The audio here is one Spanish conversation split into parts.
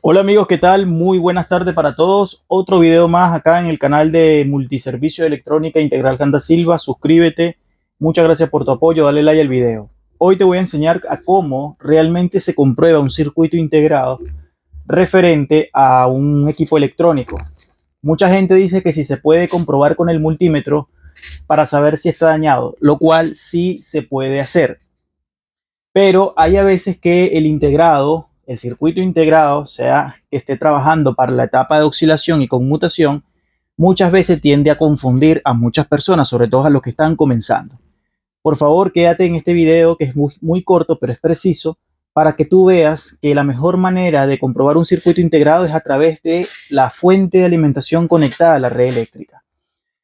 Hola amigos, ¿qué tal? Muy buenas tardes para todos. Otro video más acá en el canal de Multiservicio de Electrónica Integral Canda Silva. Suscríbete. Muchas gracias por tu apoyo. Dale like al video. Hoy te voy a enseñar a cómo realmente se comprueba un circuito integrado referente a un equipo electrónico. Mucha gente dice que si se puede comprobar con el multímetro para saber si está dañado, lo cual sí se puede hacer. Pero hay a veces que el circuito integrado, sea que esté trabajando para la etapa de oscilación y conmutación, muchas veces tiende a confundir a muchas personas, sobre todo a los que están comenzando. Por favor, quédate en este video que es muy corto, pero es preciso, para que tú veas que la mejor manera de comprobar un circuito integrado es a través de la fuente de alimentación conectada a la red eléctrica.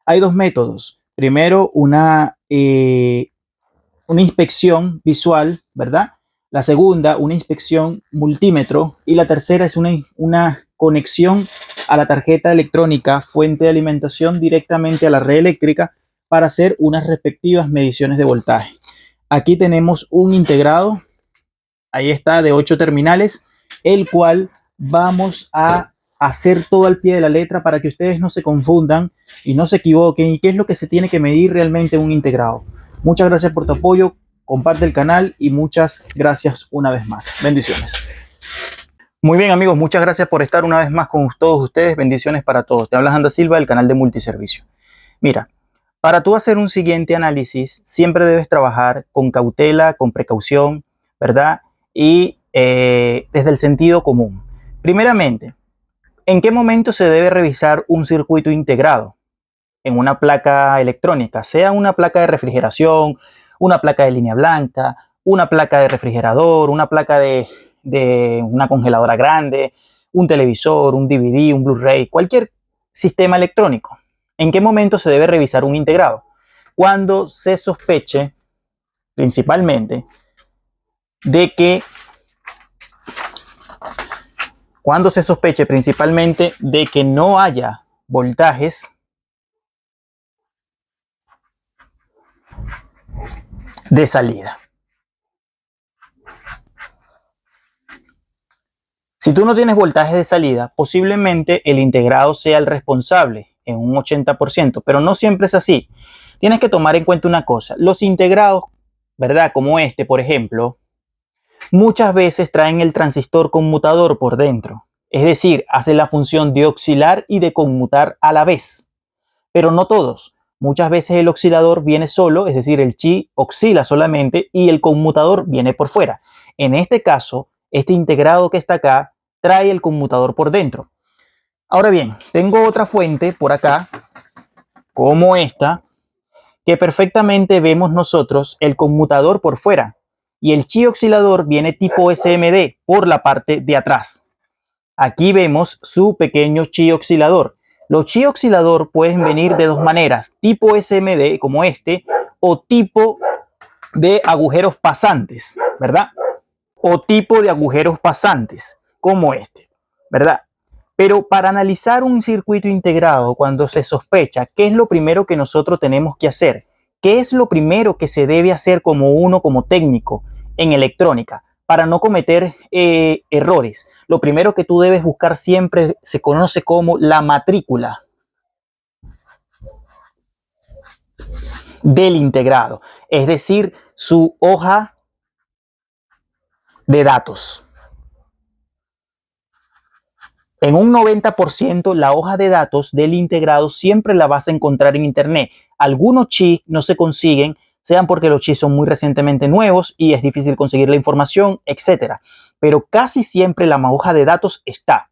Hay dos métodos. Primero, una inspección visual, ¿verdad? La segunda, una inspección multímetro. Y la tercera es una conexión a la tarjeta electrónica, fuente de alimentación directamente a la red eléctrica para hacer unas respectivas mediciones de voltaje. Aquí tenemos un integrado, ahí está, de 8 terminales, el cual vamos a hacer todo al pie de la letra para que ustedes no se confundan y no se equivoquen y qué es lo que se tiene que medir realmente en un integrado. Muchas gracias por tu apoyo, comparte el canal y muchas gracias una vez más. Bendiciones. Muy bien amigos, muchas gracias por estar una vez más con todos ustedes. Bendiciones para todos. Te habla Anda Silva del canal de Multiservicio. Mira, para tú hacer un siguiente análisis siempre debes trabajar con cautela, con precaución, ¿verdad? Y desde el sentido común. Primeramente, ¿en qué momento se debe revisar un circuito integrado? En una placa electrónica, sea una placa de refrigeración, una placa de línea blanca, una placa de refrigerador, una placa de una congeladora grande, un televisor, un DVD, un Blu-ray, cualquier sistema electrónico. ¿En qué momento se debe revisar un integrado? Cuando se sospeche principalmente de que no haya voltajes de salida. Si tú no tienes voltaje de salida, posiblemente el integrado sea el responsable en un 80%, pero no siempre es así. Tienes que tomar en cuenta una cosa. Los integrados, ¿verdad? Como este, por ejemplo, muchas veces traen el transistor conmutador por dentro. Es decir, hace la función de oscilar y de conmutar a la vez. Pero no todos. Muchas veces el oscilador viene solo, es decir, el chi oscila solamente y el conmutador viene por fuera. En este caso, este integrado que está acá trae el conmutador por dentro. Ahora bien, tengo otra fuente por acá, como esta, que perfectamente vemos nosotros el conmutador por fuera y el chi oscilador viene tipo SMD por la parte de atrás. Aquí vemos su pequeño chi oscilador. Los chi oscilador pueden venir de dos maneras, tipo SMD como este o tipo de agujeros pasantes, ¿verdad? O tipo de agujeros pasantes como este, ¿verdad? Pero para analizar un circuito integrado cuando se sospecha, ¿qué es lo primero que nosotros tenemos que hacer? ¿Qué es lo primero que se debe hacer como técnico en electrónica para no cometer errores? Lo primero que tú debes buscar siempre se conoce como la matrícula del integrado, es decir, su hoja de datos. En un 90% la hoja de datos del integrado siempre la vas a encontrar en internet. Algunos chips no se consiguen, sean porque los chips son muy recientemente nuevos y es difícil conseguir la información, etc. Pero casi siempre la hoja de datos está.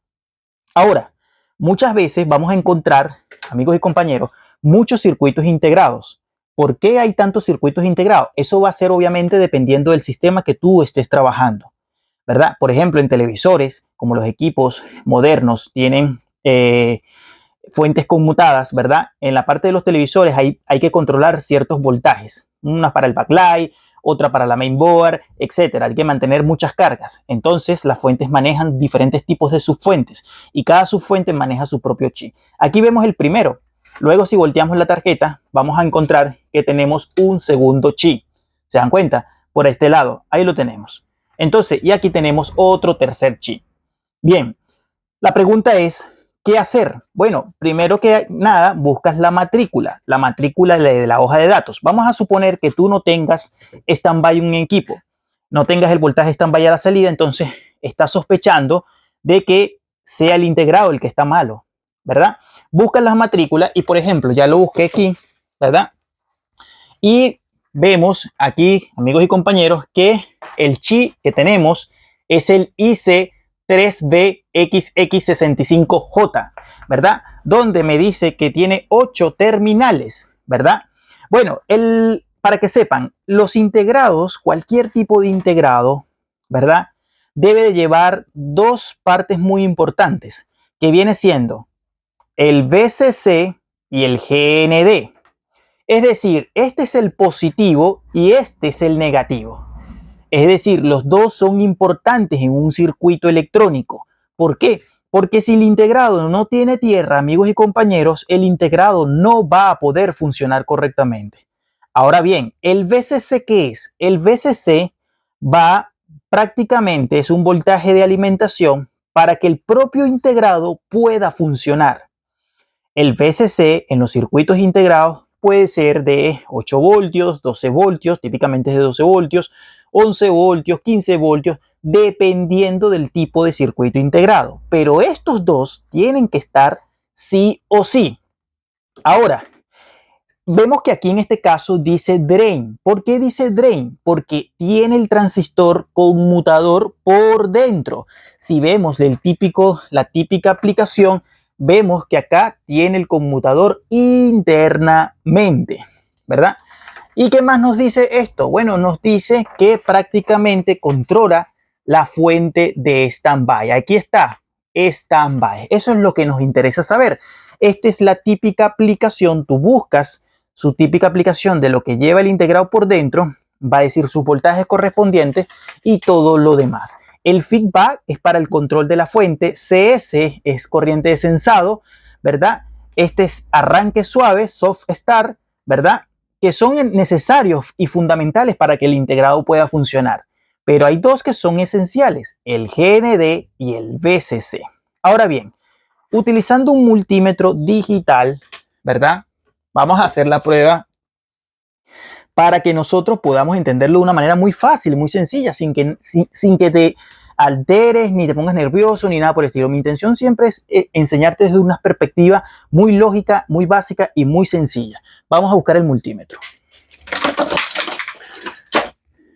Ahora, muchas veces vamos a encontrar, amigos y compañeros, muchos circuitos integrados. ¿Por qué hay tantos circuitos integrados? Eso va a ser obviamente dependiendo del sistema que tú estés trabajando, ¿verdad? Por ejemplo, en televisores, como los equipos modernos tienen fuentes conmutadas, ¿verdad? En la parte de los televisores hay que controlar ciertos voltajes. Una para el backlight, otra para la mainboard, etcétera. Hay que mantener muchas cargas. Entonces, las fuentes manejan diferentes tipos de subfuentes y cada subfuente maneja su propio chi. Aquí vemos el primero. Luego, si volteamos la tarjeta, vamos a encontrar que tenemos un segundo chi. ¿Se dan cuenta? Por este lado, ahí lo tenemos. Entonces, y aquí tenemos otro tercer chi. Bien, La pregunta es, ¿qué hacer? Bueno, primero que nada, buscas la matrícula de la hoja de datos. Vamos a suponer que tú no tengas stand-by un equipo, no tengas el voltaje stand-by a la salida, entonces estás sospechando de que sea el integrado el que está malo, ¿verdad? Buscas las matrículas y, por ejemplo, ya lo busqué aquí, ¿verdad? Y vemos aquí, amigos y compañeros, que el chi que tenemos es el IC3BXX65J, ¿verdad? Donde me dice que tiene 8 terminales, ¿verdad? Bueno, para que sepan, los integrados, cualquier tipo de integrado, ¿verdad? Debe de llevar dos partes muy importantes, que viene siendo el VCC y el GND. Es decir, este es el positivo y este es el negativo. Es decir, los dos son importantes en un circuito electrónico. ¿Por qué? Porque si el integrado no tiene tierra, amigos y compañeros, el integrado no va a poder funcionar correctamente. Ahora bien, ¿el VCC qué es? El VCC va prácticamente, es un voltaje de alimentación para que el propio integrado pueda funcionar. El VCC en los circuitos integrados puede ser de 8 voltios, 12 voltios, típicamente es de 12 voltios, 11 voltios, 15 voltios, dependiendo del tipo de circuito integrado. Pero estos dos tienen que estar sí o sí. Ahora, vemos que aquí en este caso dice drain. ¿Por qué dice drain? Porque tiene el transistor conmutador por dentro. Si vemos la típica aplicación, vemos que acá tiene el conmutador internamente, ¿verdad? ¿Y qué más nos dice esto? Bueno, nos dice que prácticamente controla la fuente de standby. Aquí está, standby. Eso es lo que nos interesa saber. Esta es la típica aplicación. Tú buscas su típica aplicación de lo que lleva el integrado por dentro, va a decir sus voltajes correspondientes y todo lo demás. El feedback es para el control de la fuente, CS es corriente de sensado, ¿verdad? Este es arranque suave, soft start, ¿verdad? Que son necesarios y fundamentales para que el integrado pueda funcionar. Pero hay dos que son esenciales, el GND y el VCC. Ahora bien, utilizando un multímetro digital, ¿verdad? Vamos a hacer la prueba para que nosotros podamos entenderlo de una manera muy fácil, muy sencilla, sin que te alteres, ni te pongas nervioso, ni nada por el estilo. Mi intención siempre es enseñarte desde una perspectiva muy lógica, muy básica y muy sencilla. Vamos a buscar el multímetro.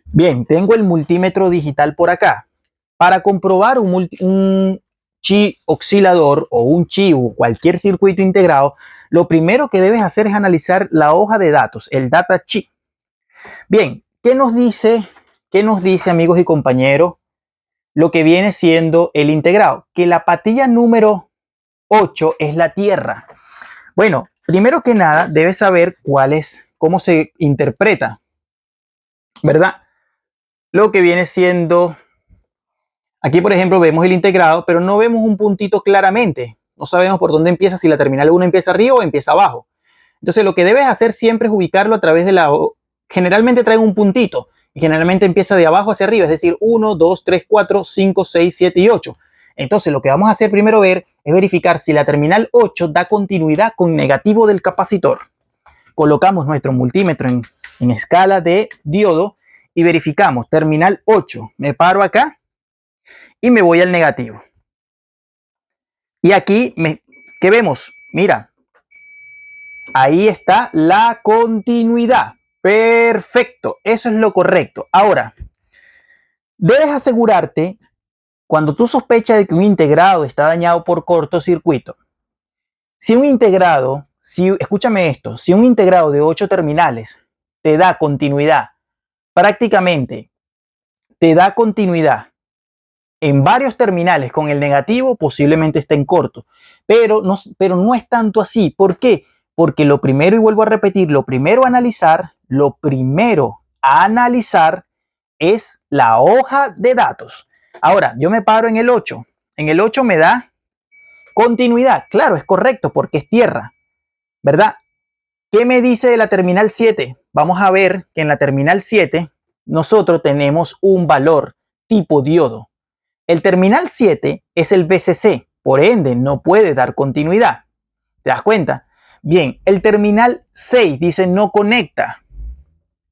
Bien, tengo el multímetro digital por acá. Para comprobar un chi oscilador o un chi o cualquier circuito integrado, lo primero que debes hacer es analizar la hoja de datos, el data sheet. Bien, ¿qué nos dice, amigos y compañeros, lo que viene siendo el integrado? Que la patilla número 8 es la tierra. Bueno, primero que nada, debes saber cómo se interpreta, ¿verdad? Lo que viene siendo, aquí por ejemplo vemos el integrado, pero no vemos un puntito claramente. No sabemos por dónde empieza, si la terminal 1 empieza arriba o empieza abajo. Entonces lo que debes hacer siempre es ubicarlo a través de generalmente trae un puntito y generalmente empieza de abajo hacia arriba, es decir, 1, 2, 3, 4, 5, 6, 7 y 8. Entonces lo que vamos a hacer primero es verificar si la terminal 8 da continuidad con negativo del capacitor. Colocamos nuestro multímetro en escala de diodo y verificamos terminal 8. Me paro acá y me voy al negativo. Y aquí, ¿qué vemos? Mira, ahí está la continuidad. Perfecto, eso es lo correcto. Ahora, debes asegurarte, cuando tú sospechas de que un integrado está dañado por cortocircuito, escúchame esto, si un integrado de 8 terminales te da continuidad, prácticamente te da continuidad en varios terminales con el negativo, posiblemente esté en corto. Pero no es tanto así. ¿Por qué? Porque lo primero, y vuelvo a repetir, lo primero a analizar es la hoja de datos. Ahora, yo me paro en el 8. En el 8 me da continuidad. Claro, es correcto porque es tierra, ¿verdad? ¿Qué me dice de la terminal 7? Vamos a ver que en la terminal 7 nosotros tenemos un valor tipo diodo. El terminal 7 es el VCC. Por ende, no puede dar continuidad. ¿Te das cuenta? Bien, el terminal 6 dice no conecta.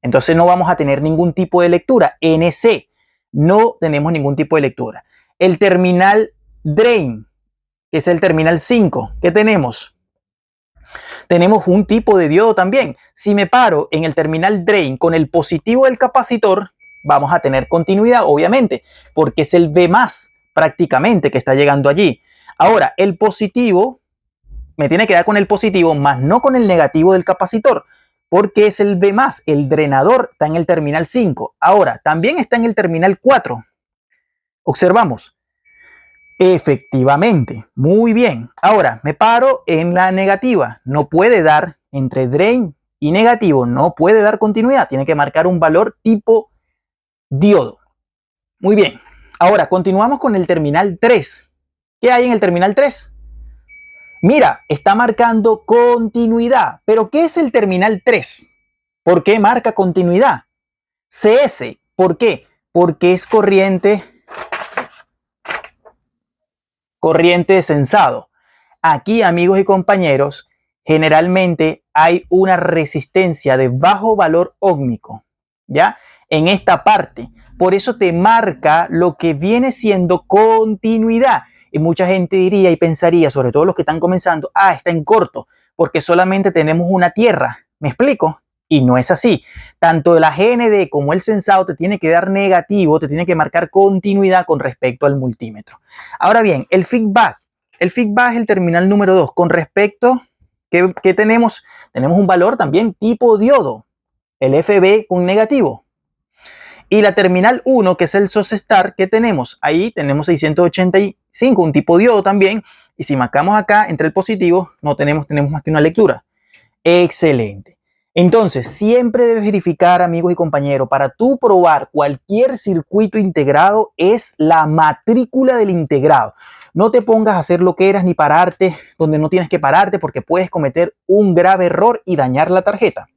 Entonces no vamos a tener ningún tipo de lectura. NC, no tenemos ningún tipo de lectura. El terminal drain, que es el terminal 5, ¿qué tenemos? Tenemos un tipo de diodo también. Si me paro en el terminal drain con el positivo del capacitor, vamos a tener continuidad, obviamente, porque es el V+ prácticamente que está llegando allí. Ahora, el positivo me tiene que dar con el positivo, más no con el negativo del capacitor, porque es el V+, el drenador está en el terminal 5. Ahora, también está en el terminal 4. Observamos. Efectivamente, muy bien. Ahora, me paro en la negativa. No puede dar entre drain y negativo, no puede dar continuidad. Tiene que marcar un valor tipo diodo. Muy bien. Ahora, continuamos con el terminal 3. ¿Qué hay en el terminal 3? Mira, está marcando continuidad. ¿Pero qué es el terminal 3? ¿Por qué marca continuidad? CS. ¿Por qué? Porque es corriente de sensado. Aquí, amigos y compañeros, generalmente hay una resistencia de bajo valor óhmico, ¿ya? En esta parte. Por eso te marca lo que viene siendo continuidad. Y mucha gente diría y pensaría, sobre todo los que están comenzando, está en corto, porque solamente tenemos una tierra. ¿Me explico? Y no es así. Tanto la GND como el sensado te tiene que dar negativo, te tiene que marcar continuidad con respecto al multímetro. Ahora bien, el feedback. El feedback es el terminal número 2. Con respecto, ¿qué tenemos? Tenemos un valor también tipo diodo, el FB con negativo. Y la terminal 1, que es el source star, ¿qué tenemos? Ahí tenemos 685, un tipo diodo también. Y si marcamos acá entre el positivo, no tenemos más que una lectura. Excelente. Entonces, siempre debes verificar, amigos y compañeros, para tú probar cualquier circuito integrado, es la matrícula del integrado. No te pongas a hacer lo que eras ni pararte donde no tienes que pararte, porque puedes cometer un grave error y dañar la tarjeta.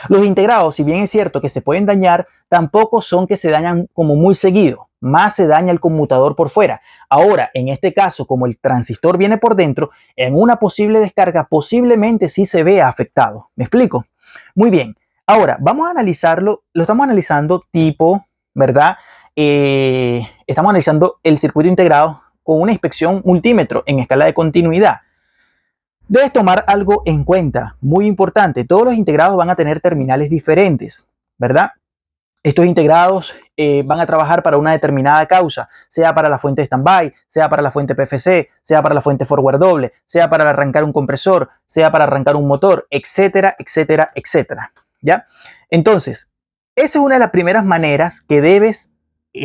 Los integrados, si bien es cierto que se pueden dañar, tampoco son que se dañan como muy seguido. Más se daña el conmutador por fuera. Ahora, en este caso, como el transistor viene por dentro, en una posible descarga posiblemente sí se vea afectado. ¿Me explico? Muy bien. Ahora, vamos a analizarlo. Lo estamos analizando tipo, ¿verdad? Estamos analizando el circuito integrado con una inspección multímetro en escala de continuidad. Debes tomar algo en cuenta, muy importante. Todos los integrados van a tener terminales diferentes, ¿verdad? Estos integrados van a trabajar para una determinada causa, sea para la fuente standby, sea para la fuente PFC, sea para la fuente forward doble, sea para arrancar un compresor, sea para arrancar un motor, etcétera, etcétera, etcétera. ¿Ya? Entonces, esa es una de las primeras maneras que debes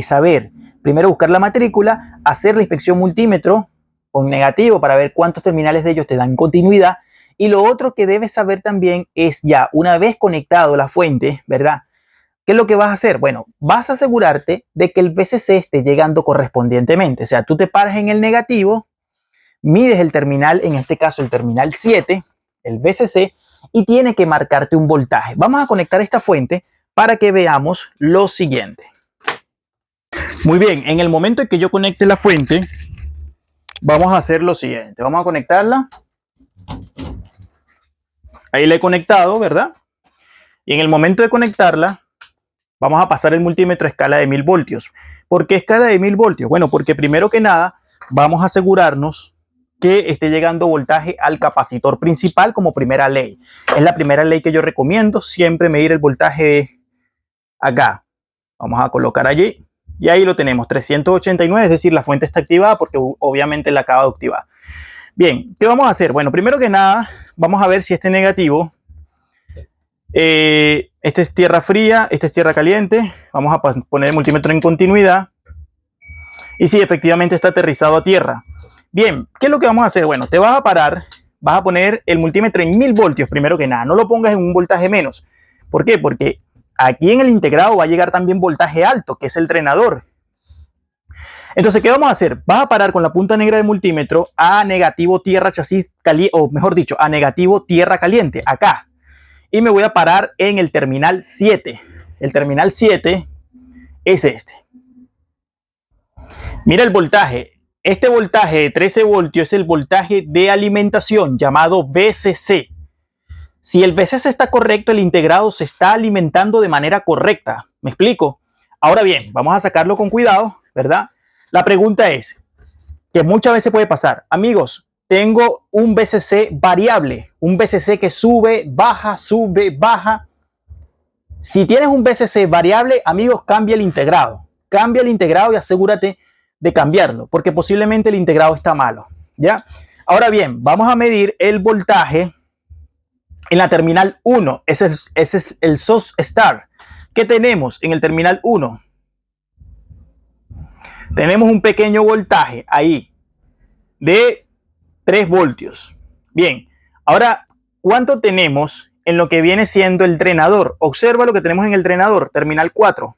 saber. Primero buscar la matrícula, hacer la inspección multímetro con negativo para ver cuántos terminales de ellos te dan continuidad. Y lo otro que debes saber también es ya, una vez conectado la fuente, ¿verdad? ¿Qué es lo que vas a hacer? Bueno, vas a asegurarte de que el VCC esté llegando correspondientemente. O sea, tú te paras en el negativo, mides el terminal, en este caso el terminal 7, el VCC, y tiene que marcarte un voltaje. Vamos a conectar esta fuente para que veamos lo siguiente. Muy bien, en el momento en que yo conecte la fuente, vamos a hacer lo siguiente. Vamos a conectarla. Ahí la he conectado, ¿verdad? Y en el momento de conectarla, vamos a pasar el multímetro a escala de 1000 voltios. ¿Por qué escala de 1000 voltios? Bueno, porque primero que nada, vamos a asegurarnos que esté llegando voltaje al capacitor principal como primera ley. Es la primera ley que yo recomiendo, siempre medir el voltaje acá. Vamos a colocar allí. Y ahí lo tenemos, 389, es decir, la fuente está activada porque obviamente la acaba de activar. Bien, ¿qué vamos a hacer? Bueno, primero que nada, vamos a ver si este negativo, este es tierra fría, este es tierra caliente. Vamos a poner el multímetro en continuidad. Y sí, efectivamente está aterrizado a tierra. Bien, ¿qué es lo que vamos a hacer? Bueno, te vas a parar, vas a poner el multímetro en 1000 voltios primero que nada. No lo pongas en un voltaje menos. ¿Por qué? Porque aquí en el integrado va a llegar también voltaje alto, que es el drenador. Entonces, ¿qué vamos a hacer? Vas a parar con la punta negra del multímetro a negativo tierra chasis caliente, o mejor dicho, a negativo tierra caliente, acá. Y me voy a parar en el terminal 7. El terminal 7 es este. Mira el voltaje. este voltaje de 13 voltios es el voltaje de alimentación llamado VCC. Si el VCC está correcto, el integrado se está alimentando de manera correcta. ¿Me explico? Ahora bien, vamos a sacarlo con cuidado, ¿verdad? La pregunta es, que muchas veces puede pasar, amigos, tengo un VCC variable, un VCC que sube, baja, sube, baja. Si tienes un VCC variable, amigos, cambia el integrado. Cambia el integrado y asegúrate de cambiarlo, porque posiblemente el integrado está malo, ¿ya? Ahora bien, vamos a medir el voltaje en la terminal 1. Ese es el SOS Star. ¿Qué tenemos en el terminal 1? Tenemos un pequeño voltaje ahí de 3 voltios. Bien, ahora, ¿cuánto tenemos en lo que viene siendo el drenador? Observa lo que tenemos en el drenador, terminal 4.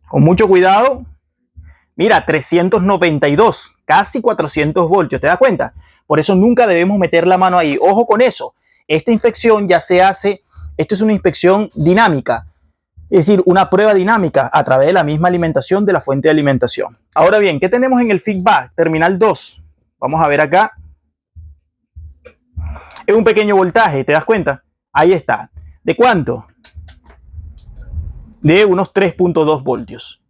Con mucho cuidado. Mira, 392, casi 400 voltios, ¿te das cuenta? Por eso nunca debemos meter la mano ahí. Ojo con eso. Esta inspección ya se hace, esto es una inspección dinámica, es decir, una prueba dinámica a través de la misma alimentación de la fuente de alimentación. Ahora bien, ¿qué tenemos en el feedback? Terminal 2. Vamos a ver acá. Es un pequeño voltaje, ¿te das cuenta? Ahí está. ¿De cuánto? De unos 3.2 voltios.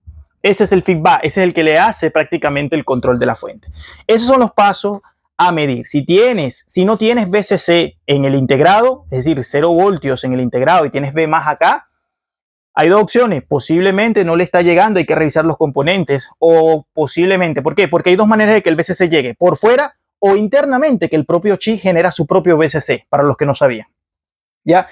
Ese es el feedback, ese es el que le hace prácticamente el control de la fuente. Esos son los pasos a medir. Si no tienes VCC en el integrado, es decir, 0 voltios en el integrado y tienes V más acá, hay dos opciones. Posiblemente no le está llegando, hay que revisar los componentes, o posiblemente, ¿por qué? Porque hay dos maneras de que el VCC llegue, por fuera o internamente, que el propio chip genera su propio VCC, para los que no sabían. ¿Ya?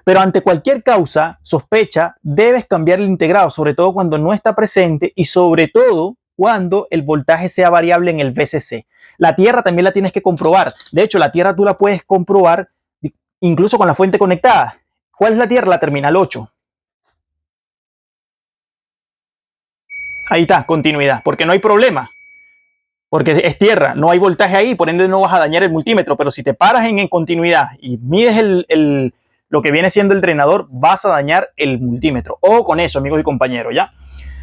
Pero ante cualquier causa, sospecha, debes cambiar el integrado, sobre todo cuando no está presente y sobre todo cuando el voltaje sea variable en el VCC. La tierra también la tienes que comprobar. De hecho, la tierra tú la puedes comprobar incluso con la fuente conectada. ¿Cuál es la tierra? La terminal 8. Ahí está, continuidad, porque no hay problema. Porque es tierra, no hay voltaje ahí, por ende no vas a dañar el multímetro. Pero si te paras en continuidad y mides lo que viene siendo el drenador, vas a dañar el multímetro. Ojo con eso, amigos y compañeros, ¿ya?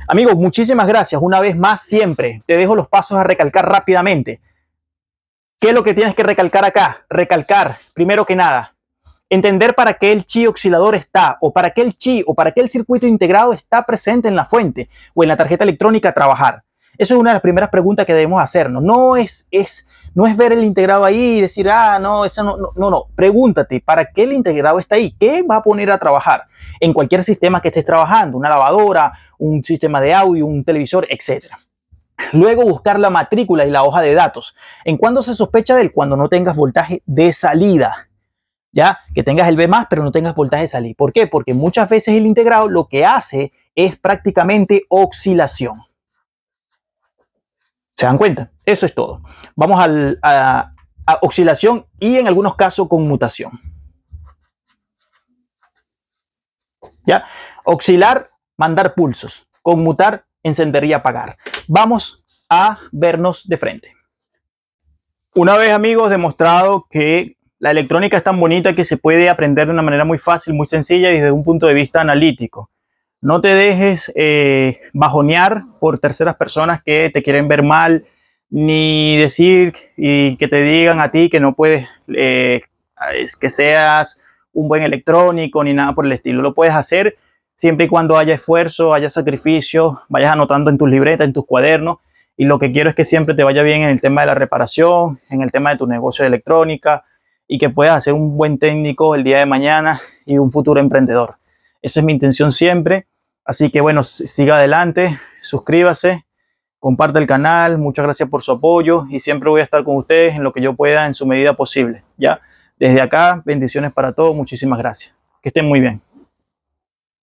Amigos, muchísimas gracias. Una vez más, siempre te dejo los pasos a recalcar rápidamente. ¿Qué es lo que tienes que recalcar acá? Recalcar, primero que nada, entender para qué el chi oscilador está, o para qué el chi, o para qué el circuito integrado está presente en la fuente o en la tarjeta electrónica a trabajar. Esa es una de las primeras preguntas que debemos hacernos. No es ver el integrado ahí y decir, no, eso no. Pregúntate, ¿para qué el integrado está ahí? ¿Qué va a poner a trabajar en cualquier sistema que estés trabajando? Una lavadora, un sistema de audio, un televisor, etcétera. Luego buscar la matrícula y la hoja de datos. ¿En cuándo se sospecha de él? Cuando no tengas voltaje de salida. Ya, que tengas el V+, pero no tengas voltaje de salida. ¿Por qué? Porque muchas veces el integrado lo que hace es prácticamente oscilación. ¿Se dan cuenta? Eso es todo. Vamos a oscilación y en algunos casos conmutación. ¿Ya? Oscilar, mandar pulsos. Conmutar, encender y apagar. Vamos a vernos de frente. Una vez, amigos, demostrado que la electrónica es tan bonita que se puede aprender de una manera muy fácil, muy sencilla y desde un punto de vista analítico. No te dejes bajonear por terceras personas que te quieren ver mal, ni decir y que te digan a ti que no puedes, es que seas un buen electrónico ni nada por el estilo. Lo puedes hacer siempre y cuando haya esfuerzo, haya sacrificio, vayas anotando en tus libretas, en tus cuadernos. Y lo que quiero es que siempre te vaya bien en el tema de la reparación, en el tema de tu negocio de electrónica y que puedas ser un buen técnico el día de mañana y un futuro emprendedor. Esa es mi intención siempre. Así que bueno, siga adelante, suscríbase, comparte el canal. Muchas gracias por su apoyo y siempre voy a estar con ustedes en lo que yo pueda en su medida posible. Ya, desde acá, bendiciones para todos. Muchísimas gracias. Que estén muy bien.